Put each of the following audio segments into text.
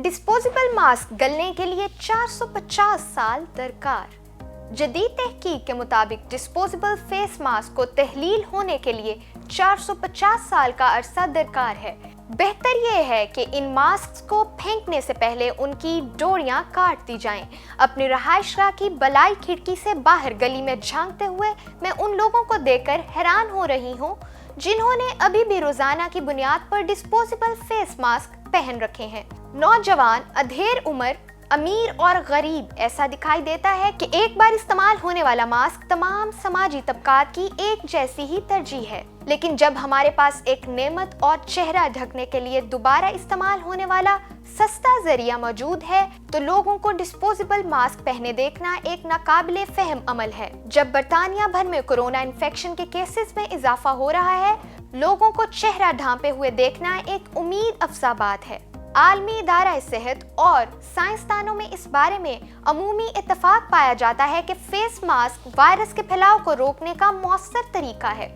Disposable mask गलने के लिए 450 साल दरकार। जदीद तहकीक के मुताबिक डिस्पोजेबल फेस मास्क को तहलील होने के लिए 450 साल का अरसा दरकार है। बेहतर ये है कि इन मास्क को फेंकने से पहले उनकी डोरियां काट दी जाएं। अपनी रहायशगाह की बलाई खिड़की से बाहर गली में झांकते हुए मैं उन लोगों को देखकर हैरान हो रही हूँ जिन्होंने अभी भी रोजाना की बुनियाद पर डिस्पोजेबल फेस मास्क पहन रखे हैं। नौजवान, अधेड़ उम्र, अमीर और गरीब, ऐसा दिखाई देता है कि एक बार इस्तेमाल होने वाला मास्क तमाम समाजी तबकात की एक जैसी ही तरजीह है। लेकिन जब हमारे पास एक नेमत और चेहरा ढकने के लिए दोबारा इस्तेमाल होने वाला सस्ता जरिया मौजूद है तो लोगों को डिस्पोजेबल मास्क पहने देखना एक नाकाबिले फहम अमल है। जब बरतानिया भर में कोरोना इन्फेक्शन के केसेस में इजाफा हो रहा है, लोगों को चेहरा ढांपे हुए देखना एक उम्मीद अफजा बात है। आलमी इदारा सेहत और साइंसदानों में इस बारे में अमूमी इत्तफाक पाया जाता है कि फेस मास्क वायरस के फैलाव को रोकने का मौसर तरीका है,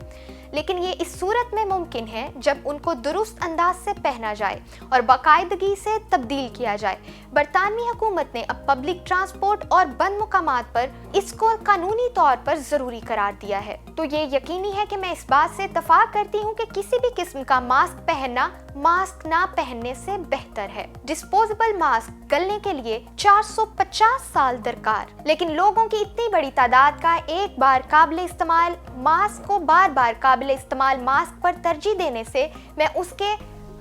लेकिन ये इस सूरत में मुमकिन है जब उनको दुरुस्त अंदाज से पहना जाए और बाकायदगी से तब्दील किया जाए। बरतानवी हुकूमत ने अब पब्लिक ट्रांसपोर्ट और बंद मुकामात पर इसको कानूनी तौर पर ज़रूरी करार दिया है। तो ये यकीनी है कि मैं इस बात से इत्तफाक करती हूँ कि किसी भी किस्म का मास्क पहनना मास्क ना पहनने से बेहतर है। डिस्पोजेबल मास्क गलने के लिए 450 साल दरकार, लेकिन लोगों की इतनी बड़ी तादाद का एक बार काबिले इस्तेमाल मास्क को बार बार काबिले इस्तेमाल मास्क पर तरजीह देने से मैं उसके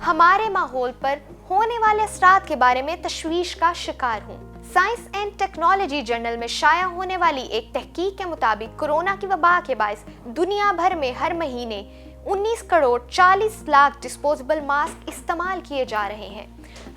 हमारे माहौल पर होने वाले असरात के बारे में तशवीश का शिकार हूँ। साइंस एंड टेक्नोलॉजी जर्नल में शाया होने वाली एक तहकीक के मुताबिक कोरोना की वबा के बायस दुनिया भर में हर महीने 19 करोड़ 40 लाख डिस्पोजेबल मास्क इस्तेमाल किए जा रहे हैं।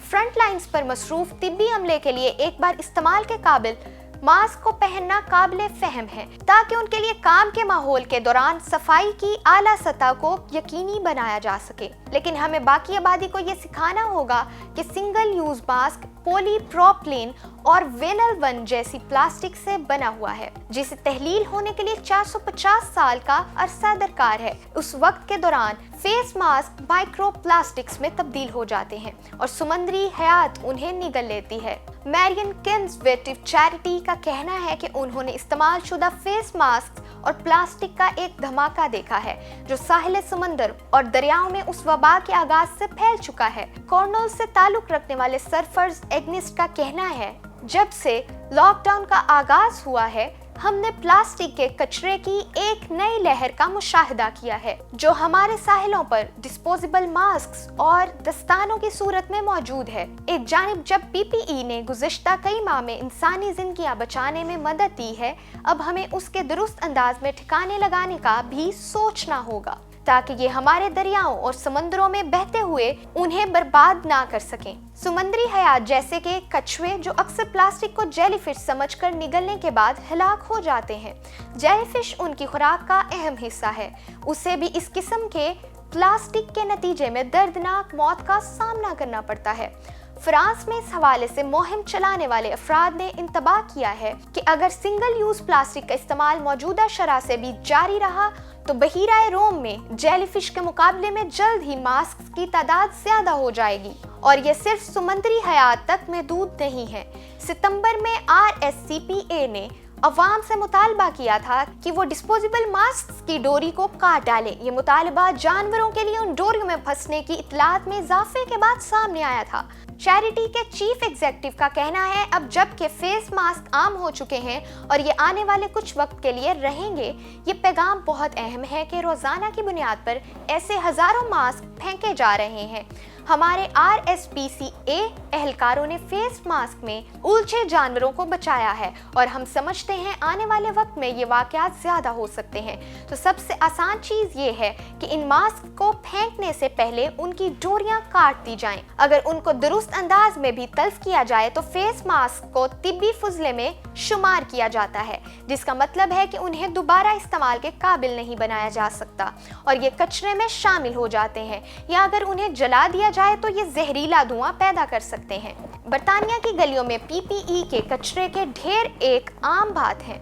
फ्रंट लाइंस पर मसरूफ तिब्बी अमले के लिए एक बार इस्तेमाल के काबिल मास्क को पहनना काबिले फहम है ताकि उनके लिए काम के माहौल के दौरान सफाई की आला सतह को यकीनी बनाया जा सके। लेकिन हमें बाकी आबादी को ये सिखाना होगा कि सिंगल यूज मास्क पॉलीप्रोपिलीन और विनाइल वन जैसी प्लास्टिक से बना हुआ है, जिसे तहलील होने के लिए 450 साल का अरसा दरकार है। उस वक्त के दौरान फेस मास्क माइक्रो प्लास्टिक्स में तब्दील हो जाते हैं और समुद्री हयात उन्हें निगल लेती है। मैरियन कंजर्वेटिव चैरिटी का कहना है कि उन्होंने इस्तेमाल शुदा फेस मास्क और प्लास्टिक का एक धमाका देखा है जो साहिल समंदर और दरियाओं में उस वबा के आगाज से फैल चुका है। कॉर्नवॉल से ताल्लुक रखने वाले सरफर्ज एग्निस्ट का कहना है, जब से लॉकडाउन का आगाज हुआ है हमने प्लास्टिक के कचरे की एक नई लहर का मुशाहिदा किया है जो हमारे साहिलों पर डिस्पोजेबल मास्क और दस्तानों की सूरत में मौजूद है। एक जानिब जब पीपीई ने गुज़िश्ता कई माह में इंसानी जिंदगियां बचाने में मदद दी है, अब हमें उसके दुरुस्त अंदाज में ठिकाने लगाने का भी सोचना होगा ताकि ये हमारे दरियाओं और समंदरों में बहते हुए उन्हें बर्बाद ना कर सकें। समुद्री हयात जैसे कि कछुए जो अक्सर प्लास्टिक को जेलीफिश समझकर निगलने के बाद हलाक हो जाते हैं। जेलीफिश उनकी खुराक का अहम हिस्सा है, उसे भी इस किस्म के प्लास्टिक के नतीजे में दर्दनाक मौत का सामना करना पड़ता है। फ्रांस में इस हवाले से मुहिम चलाने वाले अफराद ने इंतबाह किया है कि अगर सिंगल यूज प्लास्टिक का इस्तेमाल मौजूदा शरह से भी जारी रहा तो बहीराए रोम में जेलीफिश के मुकाबले में जल्द ही मास्क की तादाद ज्यादा हो जाएगी। और ये सिर्फ समुद्री हयात तक महदूद नहीं है। सितंबर में RSCPA ने अवाम से मुतालबा किया था कि वो डिस्पोजेबल मास्क की डोरी को काट डालें। ये मुतालबा जानवरों के लिए उन डोरियों में फंसने की इत्तलात में इजाफे के बाद सामने आया था। चैरिटी के चीफ एग्जीक्यूटिव का कहना है, अब जबकि फेस मास्क आम हो चुके हैं और ये आने वाले कुछ वक्त के लिए रहेंगे, ये पैगाम बहुत अहम है कि रोजाना की बुनियाद पर ऐसे हजारों मास्क फेंके जा रहे हैं। हमारे RSPCA एहलकारों ने फेस मास्क में उलझे जानवरों को बचाया है और हम समझते हैं आने वाले वक्त में ये वाकयात ज्यादा हो सकते हैं। तो सबसे आसान चीज ये है कि इन मास्क को फेंकने से पहले उनकी डोरियां काट दी जाएं। अगर उनको दुरुस्त अंदाज में भी तल्फ किया जाए तो फेस मास्क को तिब्बी फुजले में शुमार किया जाता है, जिसका मतलब है कि उन्हें दोबारा इस्तेमाल के काबिल नहीं बनाया जा सकता और ये कचरे में शामिल हो जाते हैं, या अगर उन्हें जला दिया जाए तो ये जहरीला धुआं पैदा कर सकते हैं। बरतानिया की गलियों में PPE के कचरे के ढेर एक आम बात है।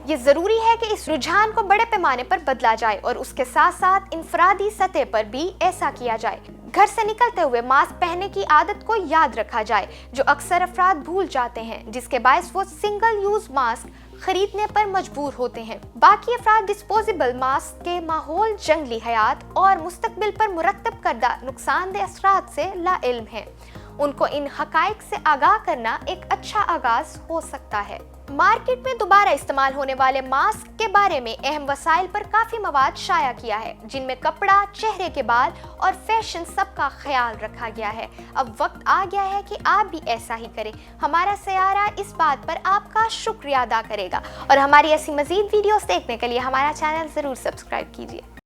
یہ ضروری ہے کہ اس رجحان کو بڑے پیمانے پر بدلا جائے اور اس کے ساتھ ساتھ انفرادی سطح پر بھی ایسا کیا جائے۔ گھر سے نکلتے ہوئے ماسک پہننے کی عادت کو یاد رکھا جائے جو اکثر افراد بھول جاتے ہیں، جس کے باعث وہ سنگل یوز ماسک خریدنے پر مجبور ہوتے ہیں۔ باقی افراد ڈسپوزیبل ماسک کے ماحول، جنگلی حیات اور مستقبل پر مرتب کردہ نقصان دہ اثرات سے لا علم ہیں۔ ان کو ان حقائق سے آگاہ کرنا ایک اچھا آغاز ہو سکتا ہے۔ مارکیٹ میں دوبارہ استعمال ہونے والے ماسک کے بارے میں اہم وسائل پر کافی مواد شائع کیا ہے، جن میں کپڑا، چہرے کے بال اور فیشن سب کا خیال رکھا گیا ہے۔ اب وقت آ گیا ہے کہ آپ بھی ایسا ہی کریں۔ ہمارا سیارہ اس بات پر آپ کا شکریہ ادا کرے گا، اور ہماری ایسی مزید ویڈیوز دیکھنے کے لیے ہمارا چینل ضرور سبسکرائب کیجیے۔